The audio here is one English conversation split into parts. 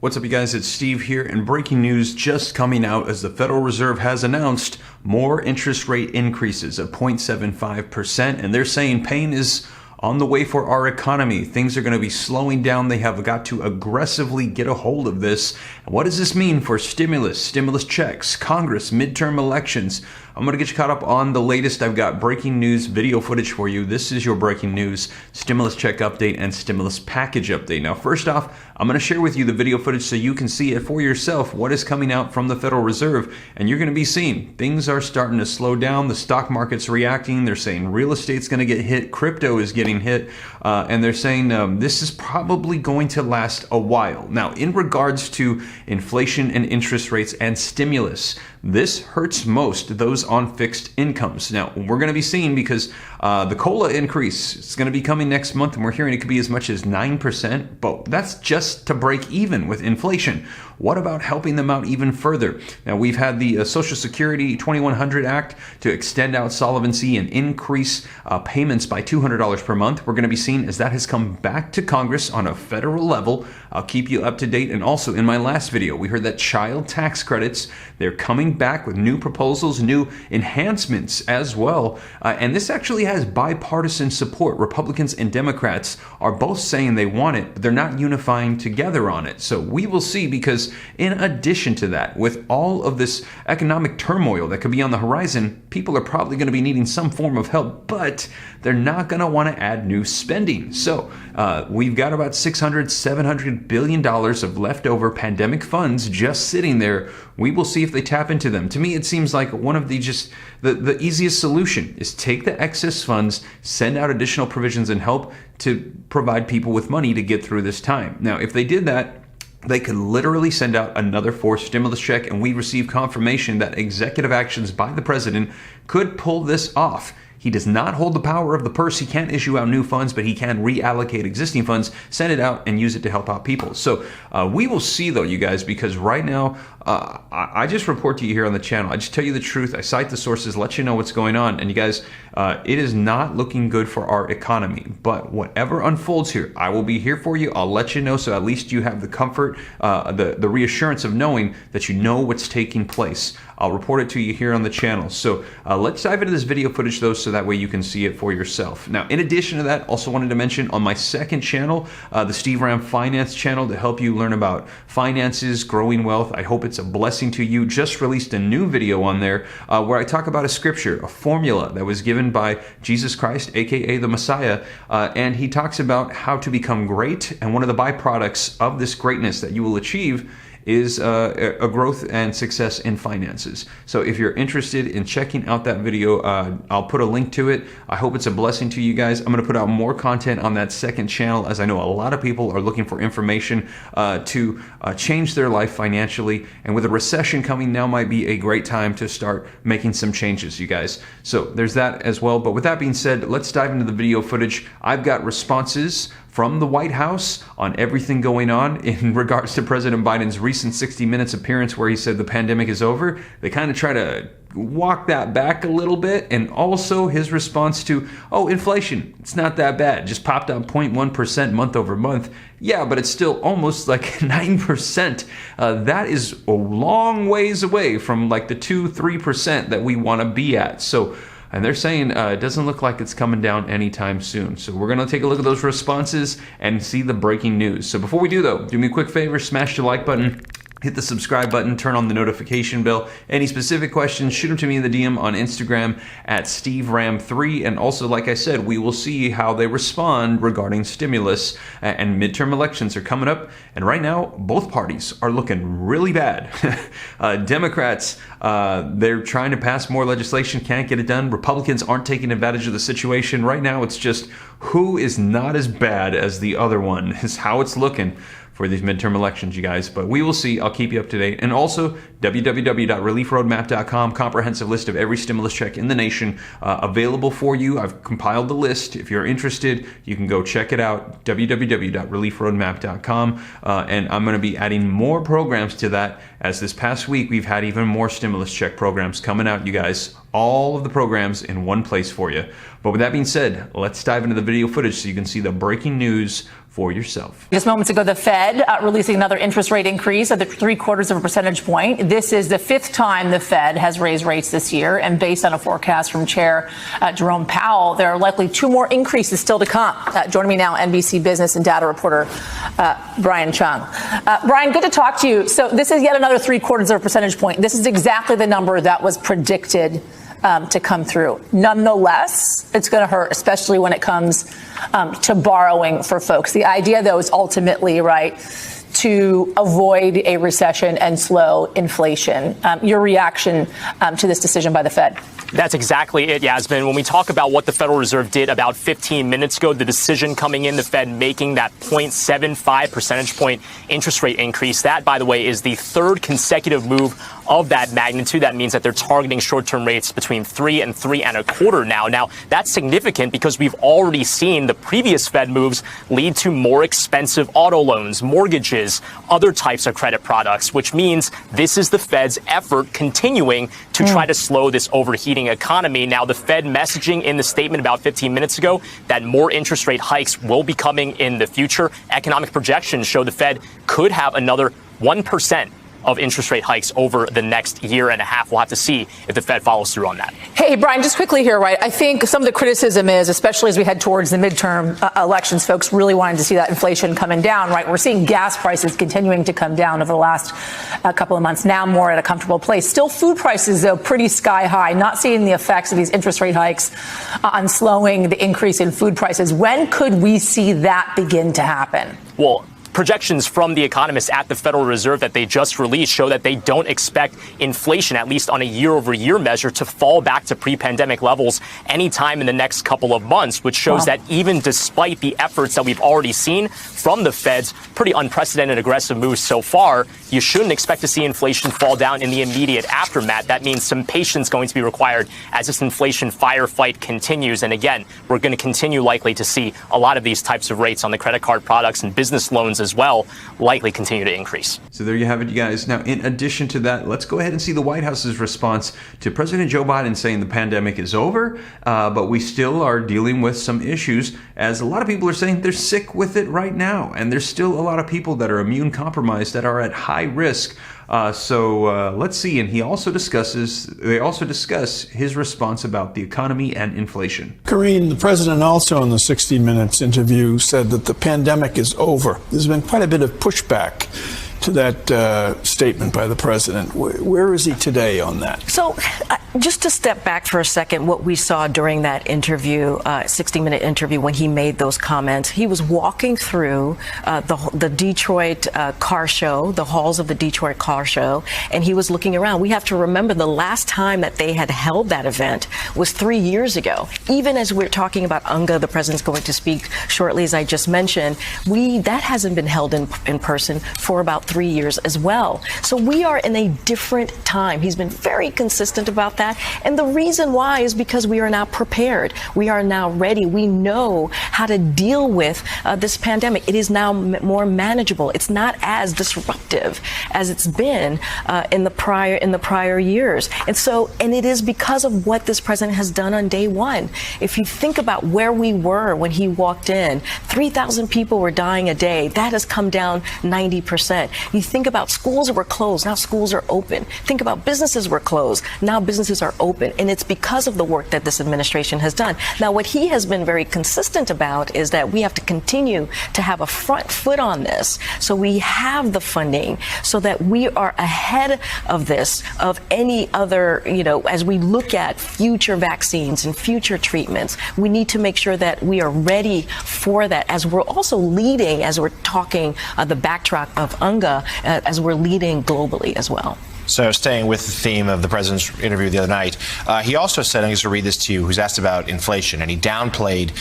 What's up, you guys? It's Steve here, and breaking news just coming out as the Federal Reserve has announced more interest rate increases of 0.75%, and they're saying pain is on the way for our economy. Things are going to be slowing down. They have got to aggressively get a hold of this. And what does this mean for stimulus checks, Congress, midterm elections? I'm going to get you caught up on the latest. I've got breaking news video footage for you. This is your breaking news stimulus check update and stimulus package update. Now, first off, I'm going to share with you the video footage so you can see it for yourself, what is coming out from the Federal Reserve. And you're going to be seeing things are starting to slow down. The stock market's reacting. They're saying real estate's going to get hit. Crypto is getting hit. And they're saying this is probably going to last a while. Now, in regards to inflation and interest rates and stimulus, this hurts most those on fixed incomes. Now, we're going to be seeing, because the COLA increase is going to be coming next month, and we're hearing it could be as much as 9%, but that's just to break even with inflation. What about helping them out even further? Now, we've had the Social Security 2100 Act to extend out solvency and increase payments by $200 per month. We're going to be seeing as that has come back to Congress on a federal level. I'll keep you up to date. And also in my last video, we heard that child tax credits, they're coming back with new proposals, new enhancements as well. And this actually has bipartisan support. Republicans and Democrats are both saying they want it, but they're not unifying together on it. So we will see, because in addition to that, with all of this economic turmoil that could be on the horizon, people are probably going to be needing some form of help, but they're not going to want to add new spending. So we've got about $600–700 billion of leftover pandemic funds just sitting there. We will see if they tap into them. To me, it seems like one of the easiest solution is take the excess funds, send out additional provisions and help to provide people with money to get through this time. Now, if they did that, they could literally send out another forced stimulus check, and we receive confirmation that executive actions by the president could pull this off. He does not hold the power of the purse. He can't issue out new funds, but he can reallocate existing funds, send it out, and use it to help out people. So we will see, though, you guys, because right now, I just report to you here on the channel. I just tell you the truth. I cite the sources, let you know what's going on. And you guys, it is not looking good for our economy. But whatever unfolds here, I will be here for you. I'll let you know, so at least you have the comfort, the reassurance of knowing that you know what's taking place. I'll report it to you here on the channel. So let's dive into this video footage, though, so that way you can see it for yourself. Now, in addition to that, also wanted to mention on my second channel, the Steve Ram Finance channel, to help you learn about finances, growing wealth. I hope it's a blessing to you. Just released a new video on there where I talk about a scripture, a formula that was given by Jesus Christ, aka the Messiah, and he talks about how to become great, and one of the byproducts of this greatness that you will achieve is a growth and success in finances. So if you're interested in checking out that video, I'll put a link to it. I hope it's a blessing to you guys. I'm going to put out more content on that second channel, as I know a lot of people are looking for information to change their life financially. And with a recession coming, now might be a great time to start making some changes, you guys. So there's that as well. But with that being said, let's dive into the video footage. I've got responses from the White House on everything going on in regards to President Biden's recent 60 Minutes appearance where he said the pandemic is over. They kind of try to walk that back a little bit, and also his response to, oh, inflation, it's not that bad, just popped up 0.1% month over month. Yeah, but it's still almost like 9%. That is a long ways away from like the 2–3% that we want to be at. So, and they're saying it doesn't look like it's coming down anytime soon. So we're going to take a look at those responses and see the breaking news. So before we do, though, do me a quick favor, smash the like button. Hit the subscribe button, turn on the notification bell. Any specific questions, shoot them to me in the DM on Instagram at SteveRam3. And also, like I said, we will see how they respond regarding stimulus, and midterm elections are coming up. And right now, both parties are looking really bad. Democrats, they're trying to pass more legislation, can't get it done. Republicans aren't taking advantage of the situation. Right now, it's just who is not as bad as the other one is how it's looking for these midterm elections, you guys. But we will see. I'll keep you up to date. And also, www.reliefroadmap.com, comprehensive list of every stimulus check in the nation available for you. I've compiled the list. If you're interested, you can go check it out, www.reliefroadmap.com. And I'm going to be adding more programs to that, as this past week we've had even more stimulus check programs coming out, you guys. All of the programs in one place for you. But with that being said, let's dive into the video footage so you can see the breaking news for yourself. Just moments ago, the Fed releasing another interest rate increase of 0.75 percentage point. This is the fifth time the Fed has raised rates this year. And based on a forecast from Chair Jerome Powell, there are likely two more increases still to come. Joining me now, NBC business and data reporter Brian Chung. Brian, good to talk to you. So this is yet another 0.75 percentage point. This is exactly the number that was predicted to come through. Nonetheless, it's going to hurt, especially when it comes to borrowing for folks. The idea, though, is ultimately, right, to avoid a recession and slow inflation. Your reaction to this decision by the Fed? That's exactly it, Yasmin. When we talk about what the Federal Reserve did about 15 minutes ago, the decision coming in, the Fed making that 0.75 percentage point interest rate increase, that, by the way, is the third consecutive move of that magnitude. That means that they're targeting short-term rates between 3 and 3.25 now. Now, that's significant because we've already seen the previous Fed moves lead to more expensive auto loans, mortgages, other types of credit products, which means this is the Fed's effort continuing to try to slow this overheating economy. Now, the Fed messaging in the statement about 15 minutes ago that more interest rate hikes will be coming in the future. Economic projections show the Fed could have another 1% of interest rate hikes over the next year and a half. We'll have to see if the Fed follows through on that. Hey, Brian, just quickly here, right? I think some of the criticism is, especially as we head towards the midterm elections, folks really wanted to see that inflation coming down, right? We're seeing gas prices continuing to come down over the last couple of months, now more at a comfortable place. Still food prices, though, pretty sky high, not seeing the effects of these interest rate hikes on slowing the increase in food prices. When could we see that begin to happen? Well, projections from the economists at the Federal Reserve that they just released show that they don't expect inflation, at least on a year-over-year measure, to fall back to pre-pandemic levels anytime in the next couple of months, which shows that even despite the efforts that we've already seen from the Fed's pretty unprecedented aggressive moves so far, you shouldn't expect to see inflation fall down in the immediate aftermath. That means some patience going to be required as this inflation firefight continues. And again, we're going to continue likely to see a lot of these types of rates on the credit card products and business loans as well likely continue to increase. So there you have it, you guys. Now, in addition to that, let's go ahead and see the White House's response to President Joe Biden saying the pandemic is over, but we still are dealing with some issues, as a lot of people are saying they're sick with it right now. And there's still a lot of people that are immune compromised that are at high risk. So let's see. And they also discuss his response about the economy and inflation. Karine, the president also in the 60 Minutes interview said that the pandemic is over. There's been quite a bit of pushback to that statement by the president. Where is he today on that? So just to step back for a second, what we saw during that interview, 60-minute interview, when he made those comments, he was walking through the Detroit car show, the halls of the Detroit car show, and he was looking around. We have to remember the last time that they had held that event was 3 years ago. Even as we're talking about UNGA, the president's going to speak shortly, as I just mentioned, that hasn't been held in person for about 3 years as well. So we are in a different time. He's been very consistent about that. And the reason why is because we are now prepared. We are now ready. We know how to deal with this pandemic. It is now more manageable. It's not as disruptive as it's been in the prior years. And it is because of what this president has done on day one. If you think about where we were when he walked in, 3,000 people were dying a day. That has come down 90%. You think about schools were closed. Now schools are open. Think about businesses were closed. Now businesses are open. And it's because of the work that this administration has done. Now, what he has been very consistent about is that we have to continue to have a front foot on this. So we have the funding so that we are ahead of this, of any other, as we look at future vaccines and future treatments, we need to make sure that we are ready for that, as we're also leading, as we're talking the backdrop of UNGA, as we're leading globally as well. So staying with the theme of the president's interview the other night, he also said, I'm going to read this to you, he was asked about inflation, and he downplayed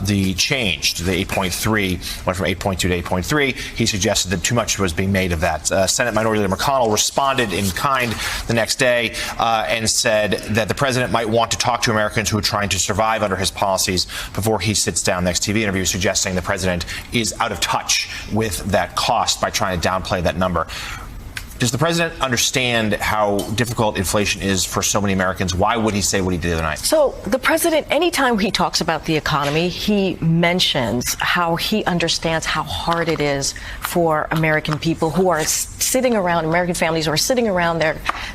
the change to the 8.3, went from 8.2 to 8.3. He suggested that too much was being made of that. Senate Minority Leader McConnell responded in kind the next day and said that the president might want to talk to Americans who are trying to survive under his policies before he sits down next TV interview, suggesting the president is out of touch with that cost by trying to downplay that number. Does the president understand how difficult inflation is for so many Americans? Why would he say what he did the other night? So the president, anytime he talks about the economy, he mentions how he understands how hard it is for American people who are sitting around, American families who are sitting around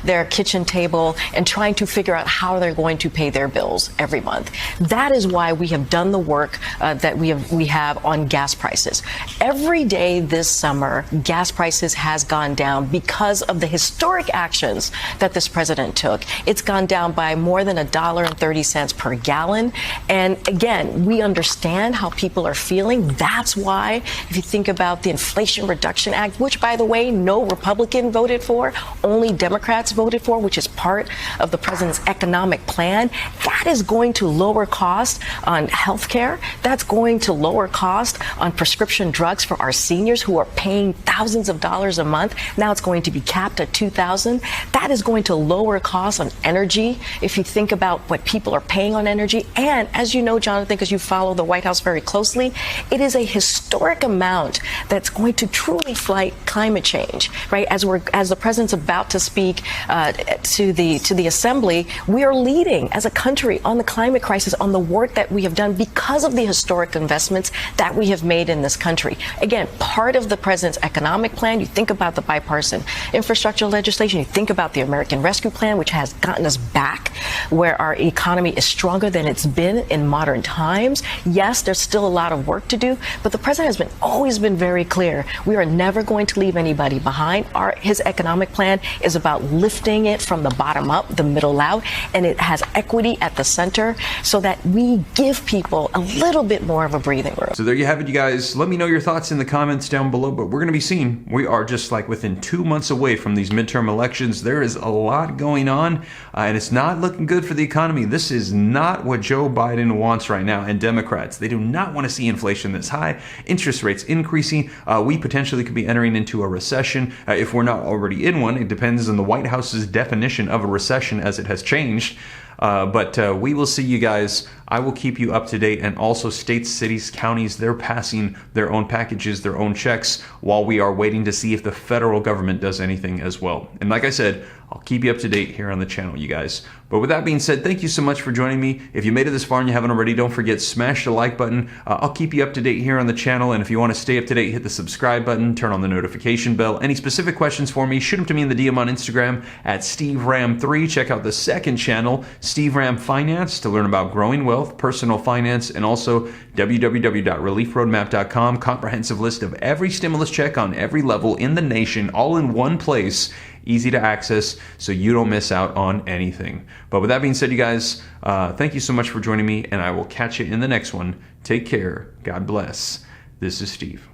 their kitchen table and trying to figure out how they're going to pay their bills every month. That is why we have done the work that we have on gas prices. Every day this summer, gas prices has gone down because of the historic actions that this president took. It's gone down by more than $1.30 per gallon. And again, we understand how people are feeling. That's why, if you think about the Inflation Reduction Act, which, by the way, no Republican voted for, only Democrats voted for, which is part of the president's economic plan, that is going to lower costs on health care. That's going to lower cost on prescription drugs for our seniors who are paying thousands of dollars a month. Now it's going to be capped at $2,000. That is going to lower costs on energy if you think about what people are paying on energy. And as you know, Jonathan, because you follow the White House very closely, it is a historic amount that's going to truly fight climate change, right? As the president's about to speak to the assembly, we are leading as a country on the climate crisis, on the work that we have done because of the historic investments that we have made in this country. Again, part of the president's economic plan, you think about the bipartisan infrastructure legislation, you think about the American Rescue Plan, which has gotten us back where our economy is stronger than it's been in modern times. Yes, there's still a lot of work to do, but the president has always been very clear. We are never going to leave anybody behind. His economic plan is about lifting it from the bottom up, the middle out, and it has equity at the center so that we give people a little bit more of a breathing room. So there you have it, you guys. Let me know your thoughts in the comments down below, but we're going to be seeing. We are just like within 2 months away from these midterm elections. There is a lot going on, and it's not looking good for the economy. This is not what Joe Biden wants right now, and Democrats. They do not want to see inflation this high, interest rates increasing. We potentially could be entering into a recession if we're not already in one. It depends on the White House's definition of a recession as it has changed. But we will see you guys. I will keep you up to date, and also states, cities, counties, they're passing their own packages, their own checks, while we are waiting to see if the federal government does anything as well. And like I said, I'll keep you up to date here on the channel, you guys. But with that being said, thank you so much for joining me. If you made it this far and you haven't already, don't forget, smash the like button. I'll keep you up to date here on the channel, and if you want to stay up to date, hit the subscribe button, turn on the notification bell. Any specific questions for me, shoot them to me in the DM on Instagram at SteveRam3. Check out the second channel, Steve Ram Finance, to learn about growing wealth, personal finance, and also www.reliefroadmap.com. Comprehensive list of every stimulus check on every level in the nation, all in one place. Easy to access, so you don't miss out on anything. But with that being said, you guys, thank you so much for joining me, and I will catch you in the next one. Take care. God bless. This is Steve.